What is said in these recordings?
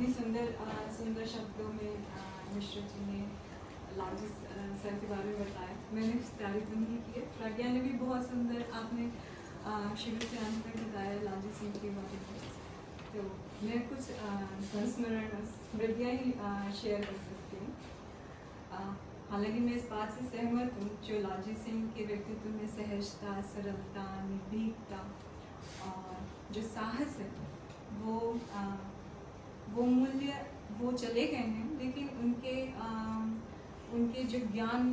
इतनी सुंदर शब्दों में मिश्रा जी ने लालजी सर के बारे में बताया। मैंने तारीफ तो नहीं की है, प्रज्ञा ने भी बहुत सुंदर आपने शुरू से अंत तक बताया लालजी सिंह के बारे में। तो मैं कुछ संस्मरण स्मृतियाँ ही शेयर कर सकती हूँ। हालांकि मैं इस बात से सहमत हूँ, जो लालजी सिंह के व्यक्तित्व में सहजता, सरलता, निर्भीकता और जो साहस है वो मूल्य वो चले गए हैं, लेकिन उनके जो ज्ञान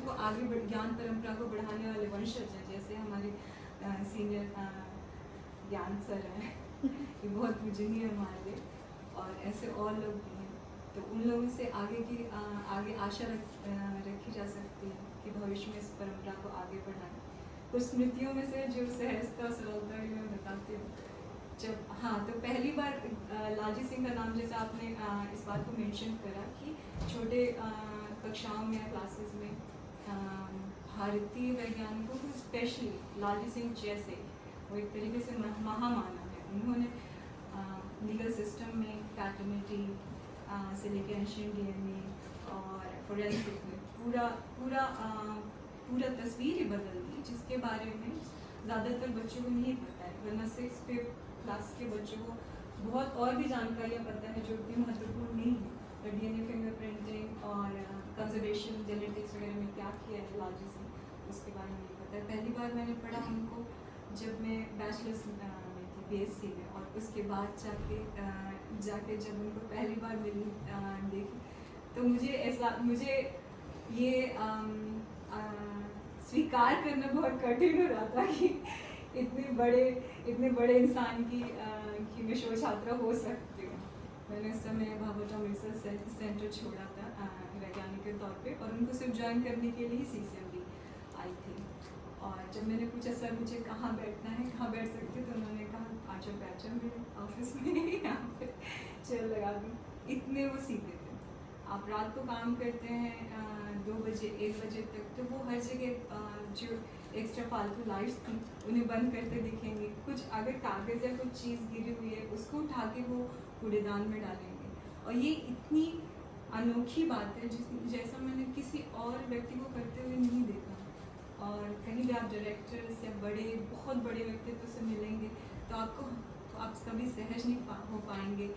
को आगे ज्ञान परंपरा को बढ़ाने वाले वंशज हैं, जैसे हमारे सीनियर ज्ञान सर हैं ये बहुत पूजनीय है हमारे लिए, और ऐसे और लोग भी हैं। तो उन लोगों से आगे आशा रखी जा सकती है कि भविष्य में इस परंपरा को आगे बढ़ाएं। कुछ स्मृतियों में से जो सहजता सरलता की मैं बताती हूँ। तो पहली बार लालजी सिंह का नाम, जैसे आपने इस बात को मेंशन करा कि छोटे कक्षाओं में या क्लासेस में भारतीय वैज्ञानिकों को स्पेशली लालजी सिंह जैसे वो एक तरीके से महामानव है। उन्होंने लीगल सिस्टम में पैटर्निटी से लेकर एंशिएंट डीएनए और फोरेंसिक में पूरा तस्वीर ही बदल दी, जिसके बारे में ज़्यादातर बच्चों को नहीं पता है। वरना 6th-5th क्लास के बच्चों को बहुत और भी जानकारियाँ पता है जो इतनी महत्वपूर्ण नहीं है। डीएनए फिंगरप्रिंटिंग और कंजर्वेशन जेनेटिक्स वगैरह में क्या किया है लालजी सिंह, उसके बारे में नहीं पता है। पहली बार मैंने पढ़ा उनको जब मैं बैचलर्स में थी बीएससी में, और उसके बाद जाके जब उनको पहली बार मिली देखी, तो मुझे ये स्वीकार करना बहुत कठिन हो रहा था कि इतने बड़े इंसान की मैं शोध छात्रा हो सकती हूँ। मैंने उस समय भाभा रिसर्च सेंटर छोड़ा था वैज्ञानिक के तौर पे, और उनको सिर्फ ज्वाइन करने के लिए ही सीसीएमबी आई थी। और जब मैंने पूछा सर मुझे कहाँ बैठना है, कहाँ बैठ सकते, तो उन्होंने कहा आजो बैठ जाओ मेरे ऑफिस में यहाँ पे चेयर लगा दूँ। इतने वो सीधे थे। आप रात को काम करते हैं 2 बजे 1 बजे तक, तो वो हर जगह जो एक्स्ट्रा फालतू लाइट्स थी उन्हें बंद करते दिखेंगे। कुछ अगर कागज़ या कुछ चीज़ गिरी हुई है उसको उठा के वो कूड़ेदान में डालेंगे। और ये इतनी अनोखी बात है जैसा मैंने किसी और व्यक्ति को करते हुए नहीं देखा। और कहीं भी आप डायरेक्टर्स या बहुत बड़े व्यक्तित्व से मिलेंगे तो आप कभी सहज नहीं हो पाएंगे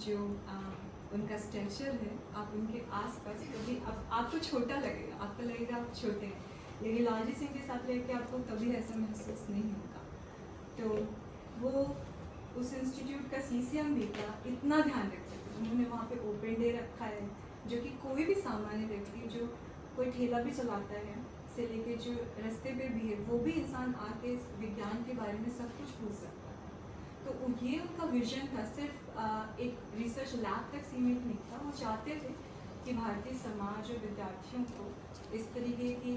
जो उनका स्ट्रक्चर है। आप उनके आसपास कभी आपको छोटा लगेगा, आपको लगेगा आप छोटे हैं, लेकिन लालजी सिंह के साथ लेके आपको कभी ऐसा महसूस नहीं होगा। तो वो उस इंस्टीट्यूट का सीसीएमबी का इतना ध्यान रखते थे। उन्होंने वहाँ पे ओपन डे रखा है, जो कि कोई भी सामान्य व्यक्ति जो कोई ठेला भी चलाता है से लेके जो रास्ते पे भी है, वो भी इंसान आके इस विज्ञान के बारे में सब कुछ पूछ सकता है। तो ये उनका विजन था, सिर्फ एक रिसर्च लैब तक सीमित नहीं था। वो चाहते थे कि भारतीय समाज और विद्यार्थियों को इस तरीके की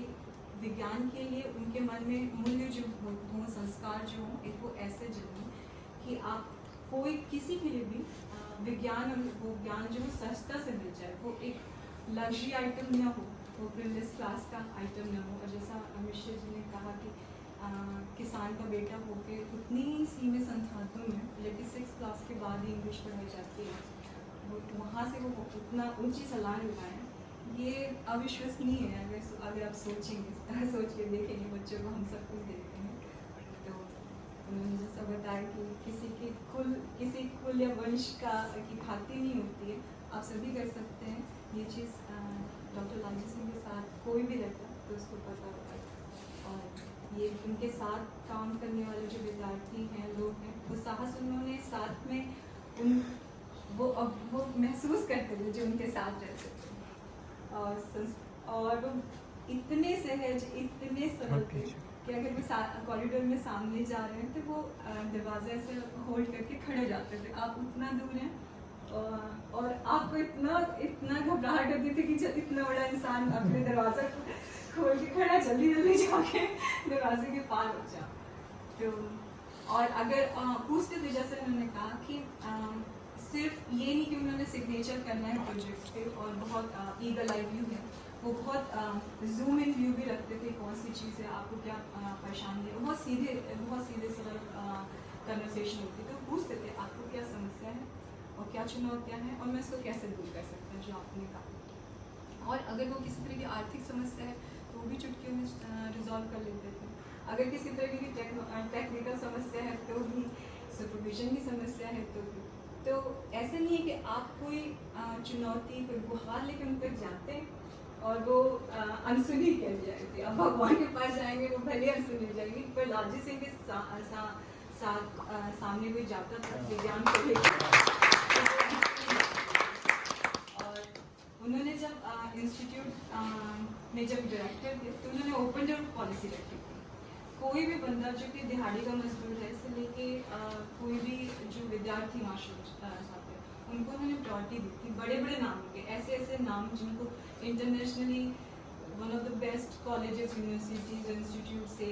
विज्ञान के लिए उनके मन में मूल्य जो हों, संस्कार जो हों, एक वो ऐसे जन्में कि आप कोई किसी के लिए भी विज्ञान और वो ज्ञान जो सस्ता से मिल जाए, वो एक लग्जरी आइटम न हो, वो प्रिविलेज क्लास का आइटम न हो। और जैसा मिश्रा जी ने कहा कि किसान का बेटा होके उतनी सीमित संसाधनों में, जबकि 6th क्लास के बाद ही इंग्लिश पढ़ाई जाती है, वो वहाँ से वो उतना ऊंची सलाह लगाएं, ये अविश्वसनीय है। अगर आप सोचेंगे, सोच के देखेंगे बच्चों को, हम सब कुछ देखते हैं। तो उन्होंने जैसा बताया कि किसी कुल या वंश की खातिर नहीं होती है, आप सभी कर सकते हैं। ये चीज़ डॉक्टर लालजी सिंह के साथ कोई भी रहता तो उसको पता होता है। और ये उनके साथ काम करने वाले जो विद्यार्थी हैं, लोग हैं, वो साहस उन्होंने साथ में वो महसूस करते थे जो उनके साथ रहते थे। और वो इतने सहज, इतने सरल थे कि अगर वो कॉरिडोर में सामने जा रहे हैं तो वो दरवाजे से होल्ड करके खड़े जाते थे। आप उतना दूर हैं और आपको इतना घबराहट होती थी कि जब इतना बड़ा इंसान अपने दरवाज़ा खोल के खड़ा, जल्दी जाके दरवाजे के पार हो जाओ। तो और अगर पूछते थे, जैसे उन्होंने कहा कि सिर्फ ये नहीं कि उन्होंने सिग्नेचर करना है प्रोजेक्ट पे और बहुत ईगल आई व्यू है, वो बहुत जूम इन व्यू भी रखते थे। कौन सी चीज़ है, आपको क्या परेशानी है, बहुत सीधे सरल कन्वर्सेशन होती। तो पूछते थे आपको क्या समस्या है, और क्या चुनौतियाँ हैं और मैं इसको कैसे दूर कर सकता हूँ, जो आपने कहा। और अगर वो किसी तरह की आर्थिक समस्या है तो वो भी चुटकियों में रिजॉल्व कर लेते थे। अगर किसी तरह की टेक्निकल समस्या है तो भी, सुपरविजन की समस्या है तो भी। तो ऐसा नहीं है कि आप कोई चुनौती, कोई गुहार लेके उन तक जाते हैं और वो अनसुनी कह जाएगी। अब भगवान के पास जाएंगे वो भले अनसुनी हो जाएगी, पर लालजी सिंह के सामने कोई जाता था विज्ञान को लेकर। और उन्होंने जब इंस्टीट्यूट में जब डायरेक्टर थे तो उन्होंने ओपन डोर पॉलिसी रखी थी। कोई भी बंदा जो कि दिहाड़ी का मजदूर है से लेके कोई भी जो विद्यार्थी वहाँ चाहते हैं उनको उन्होंने प्रायोरिटी दी थी। बड़े बड़े नाम के, ऐसे ऐसे नाम जिनको internationally one of the best colleges, universities, institute से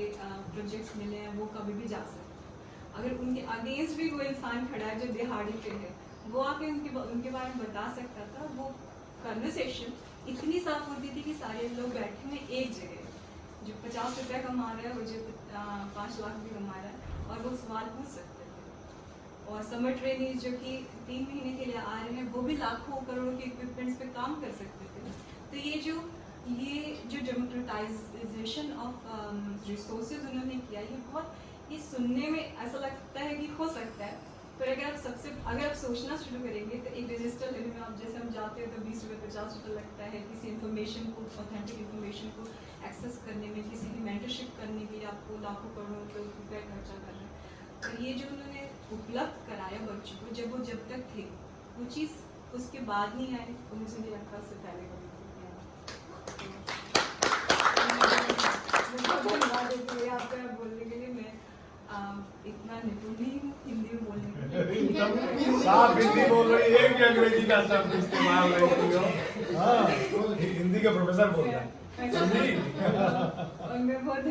प्रोजेक्ट्स मिले हैं, वो कभी भी जा सकते हैं। अगर उनके अगेंस्ट भी कोई इंसान खड़ा है जो दिहाड़ी पे है, वो आके उनके बारे में बता सकता था। वो कन्वर्सेशन इतनी साफ होती थी कि सारे लोग बैठे हुए एक जगह, जो 50 रुपया कमा रहा है, वो जो 5 लाख भी कमा रहा है, और वो सवाल पूछ सकते थे। और समर ट्रेनिंग जो कि 3 महीने के लिए आ रहे हैं, वो भी लाखों करोड़ों के इक्विपमेंट्स पे काम कर सकते थे। तो ये जो डेमोक्रेटाइजेशन ऑफ रिसोर्सेज उन्होंने किया, ये सुनने में ऐसा लगता है कि हो सकता है, पर अगर आप सोचना शुरू करेंगे तो एक रजिस्टर लेने में, आप जैसे हम जाते हैं तो 20 रुपये 50 रुपये लगता है किसी इन्फॉर्मेशन को, ऑथेंटिक इन्फॉर्मेशन को एक्सेस करने में, किसी की मेंटरशिप करने के लिए आपको लाखों करोड़ों रुपये खर्चा कर रहे हैं। तो ये जो उन्होंने उपलब्ध कराया बच्चों को, जब तक थे, वो चीज़ उसके बाद नहीं आई, तो मुझे नहीं लगता उससे पहले कभी धन्यवाद देती है आपका बोलने के लिए। मैं इतना निपुण नहीं हूँ हिंदी में बोलने के लिए। साफ हिंदी बोल रही है, एक भी अंग्रेजी का शब्द इस्तेमाल नहीं हो। हाँ, हिंदी का प्रोफेसर बोल रहा है। और मैं बहुत